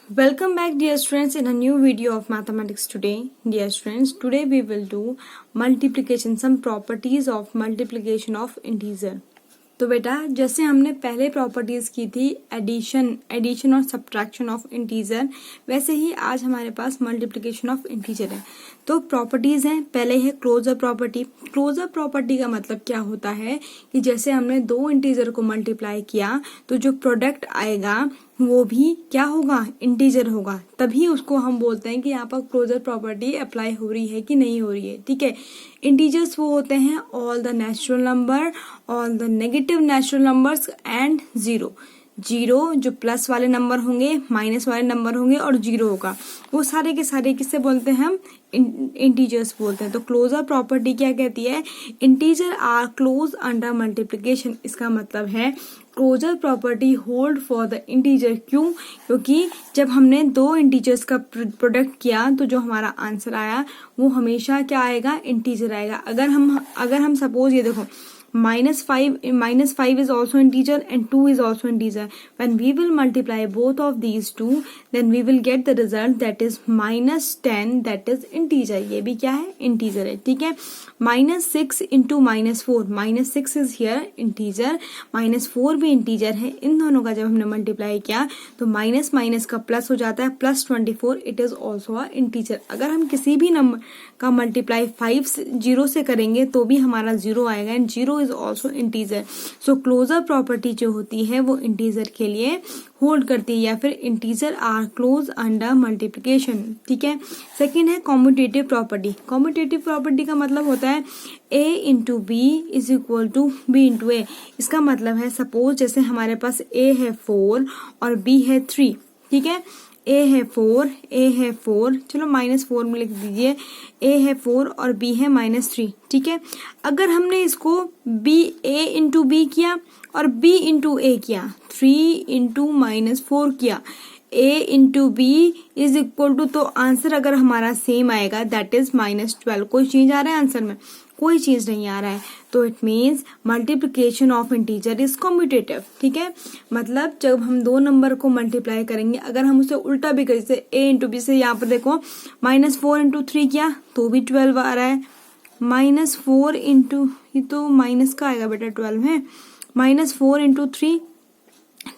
Welcome back dear students in a new video of mathematics today. Dear students, today we will do multiplication, some properties of multiplication of integer. तो बेटा जैसे हमने पहले properties की थी addition और subtraction of integer, वैसे ही आज हमारे पास मल्टीप्लिकेशन ऑफ इंटीजर है। तो प्रॉपर्टीज हैं, पहले है क्लोजर प्रॉपर्टी। क्लोजर प्रॉपर्टी का मतलब क्या होता है कि जैसे हमने दो इंटीजर को मल्टीप्लाई किया तो जो प्रोडक्ट आएगा वो भी क्या होगा, इंटीजर होगा, तभी उसको हम बोलते हैं कि यहाँ पर क्लोजर प्रॉपर्टी अप्लाई हो रही है कि नहीं हो रही है। ठीक है, इंटीजर्स वो होते हैं all the natural number, all the negative natural numbers and zero. Zero जो प्लस वाले नंबर होंगे, माइनस वाले नंबर होंगे और जीरो होगा, वो सारे के सारे किससे बोलते हैं हम, इंटीजर्स बोलते हैं। तो क्लोजर प्रॉपर्टी क्या कहती है, integer are close under multiplication. इसका मतलब है closure property hold for the integer. क्यों? क्योंकि जब हमने दो इंटीजर्स का प्रोडक्ट किया तो जो हमारा आंसर आया वो हमेशा क्या आएगा, इंटीजर आएगा। अगर हम सपोज ये देखो minus 5 is also integer and 2 is also integer. When we will multiply both of these two, then we will get the result that is minus 10, that is integer. ये भी क्या है, integer है। ठीक है, minus 6 into minus 4, minus 6 is here integer, minus 4 भी integer है। इन दोनों का जब हमने मल्टीप्लाई किया तो माइनस माइनस का प्लस हो जाता है, plus 24, it is also a integer. अगर हम किसी भी नंबर का मल्टीप्लाई 0 से करेंगे तो भी हमारा 0 आएगा and 0 is also integer. So closure property जो होती है वो इंटीजर के लिए होल्ड करती है, या फिर integer are close under multiplication. ठीक है, सेकेंड है कॉम्यूटेटिव प्रॉपर्टी। कॉम्यूटेटिव प्रॉपर्टी का मतलब होता है a into B is equal to B into A. इसका मतलब है सपोज जैसे हमारे पास a है 4 और b है 3। ठीक है, a है 4, चलो -4 में लिख दीजिए, a है 4 और b है -3। ठीक है, अगर हमने इसको a इंटू बी किया और b इंटू ए किया, 3 इंटू -4 किया, a into B is equal to, तो आंसर अगर हमारा सेम आएगा दैट इज -12। कोई चेंज आ रहा है आंसर में? कोई चीज नहीं आ रहा है। तो it means multiplication of integer is commutative. ठीक है, मतलब जब हम दो नंबर को मल्टीप्लाई करेंगे, अगर हम उसे उल्टा भी करें, जैसे a इंटू बी से, यहाँ पर देखो -4 इंटू 3 किया तो भी 12 आ रहा है, -4 इंटू, ये तो माइनस का आएगा बेटा, 12 है, -4 इंटू 3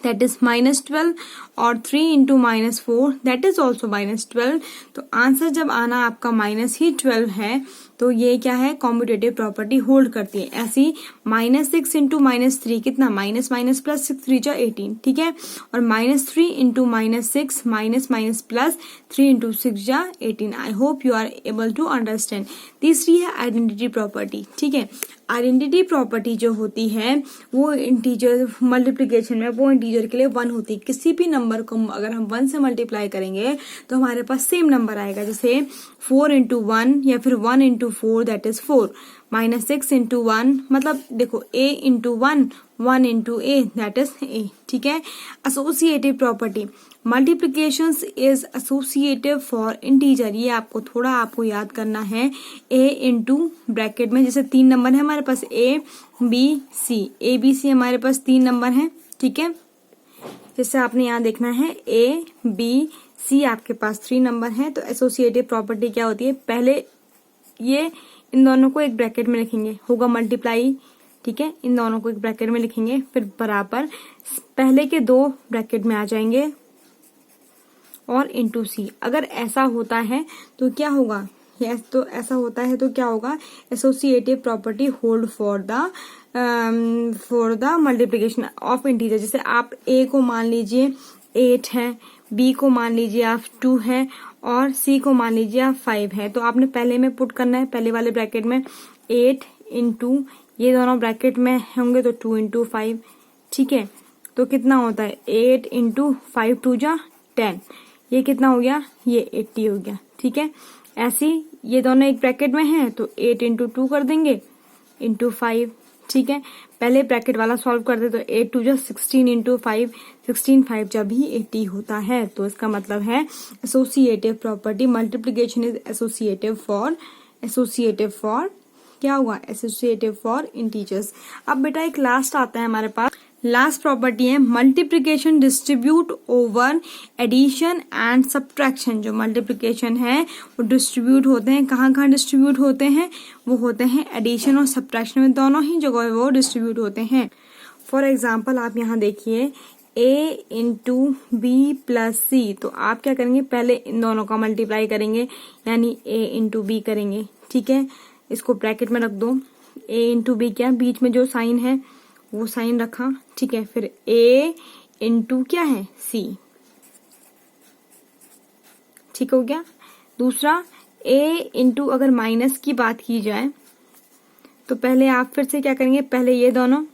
that is -12 और 3 इंटू -4 that is also -12। तो आंसर जब आना आपका -12 है तो ये क्या है, कॉम्यूटेटिव प्रॉपर्टी होल्ड करती है। ऐसी -6 इंटू -3 कितना, माइनस माइनस प्लस 6 3 जा 18। ठीक है, और -3 into -6 minus minus plus 3 into 6 जा 18। I hope you are able to understand. तीसरी है आइडेंटिटी प्रॉपर्टी। ठीक है, आइडेंटिटी प्रॉपर्टी जो होती है वो इंटीजर मल्टीप्लिकेशन में वो इंटीजर के लिए 1 होती है। किसी भी नंबर को अगर हम 1 से मल्टीप्लाई करेंगे तो हमारे पास सेम नंबर आएगा, जैसे 4 इंटू 1 या फिर 1 इंटू 4 दैट इज 4, -6 इंटू 1 मतलब देखो a into 1 into a that is a। ठीक है, associative property, multiplication is associative for integer. ये आपको याद करना है। a इंटू ब्रैकेट में जैसे 3 नंबर है हमारे पास, a b c हमारे पास 3 नंबर है। ठीक है, जैसे आपने यहाँ देखना है a b c आपके पास 3 नंबर है। तो एसोसिएटिव प्रॉपर्टी क्या होती है, पहले ये इन दोनों को एक ब्रैकेट में लिखेंगे, होगा मल्टीप्लाई। ठीक है, इन दोनों को एक ब्रैकेट में लिखेंगे, फिर बराबर पहले के 2 ब्रैकेट में आ जाएंगे और इंटू सी। अगर ऐसा होता है तो क्या होगा, तो ऐसा होता है तो क्या होगा, associative property hold for the multiplication of integer. जैसे आप a को मान लीजिए 8 है, b को मान लीजिए आप 2 है और c को मान लीजिए आप 5 है। तो आपने पहले में पुट करना है, पहले वाले ब्रैकेट में 8 इंटू, ये दोनों ब्रैकेट में होंगे तो 2 इंटू 5। ठीक है, तो कितना होता है 8 इंटू 5 2 जा 10, ये कितना हो गया, ये 80 हो गया। ठीक है, ऐसी ये दोनों एक ब्रैकेट में हैं तो 8 इंटू 2 कर देंगे इंटू 5। ठीक है, पहले ब्रैकेट वाला सॉल्व करते तो 8 2 जा 16 इंटू 5, 16 5 जब ही 80 होता है। तो इसका मतलब है associative property, multiplication is associative for क्या हुआ, एसोसिएटिव फॉर इंटीजर्स। अब बेटा एक लास्ट आता है हमारे पास लास्ट प्रॉपर्टी है multiplication distribute over addition and subtraction. जो मल्टीप्लिकेशन है वो डिस्ट्रीब्यूट होते हैं, कहाँ कहाँ डिस्ट्रीब्यूट होते हैं, वो होते हैं एडिशन और सब्ट्रैक्शन में, दोनों ही जगह वो डिस्ट्रीब्यूट होते हैं। फॉर एग्जाम्पल आप यहाँ देखिए a इंटू बी प्लस सी, तो आप क्या करेंगे, पहले इन दोनों का मल्टीप्लाई करेंगे, यानी a इंटू बी करेंगे, ठीक है। इसको ब्रैकेट में रख दो, a इंटू बी क्या, बीच में जो साइन है वो साइन रखा, ठीक है। फिर a इंटू क्या है, c, ठीक हो गया। दूसरा a इंटू अगर माइनस की बात की जाए तो पहले आप फिर से क्या करेंगे, पहले ये दोनों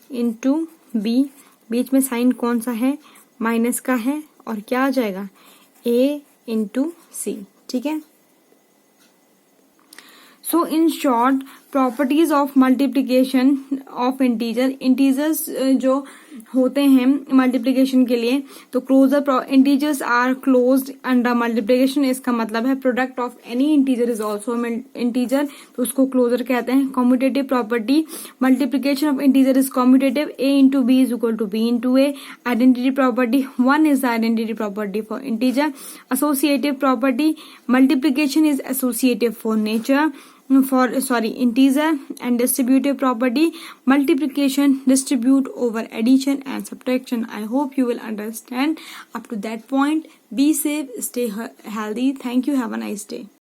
इंटू बी, बीच में साइन कौन सा है, माइनस का है, और क्या आ जाएगा, a इंटू सी, ठीक है। So in short properties of multiplication of integer, integers जो होते हैं मल्टीप्लिकेशन के लिए, तो closure integers are closed under multiplication, इसका मतलब है product of any integer is also integer, तो उसको क्लोजर कहते हैं। Commutative property, multiplication of integer is commutative, a into B is equal to b into a। Identity property, 1 is the identity property for integer. Associative property, multiplication is associative for nature, integer। And distributive property, multiplication distribute over addition and subtraction. I hope you will understand up to that point. Be safe, stay healthy. Thank you. Have a nice day.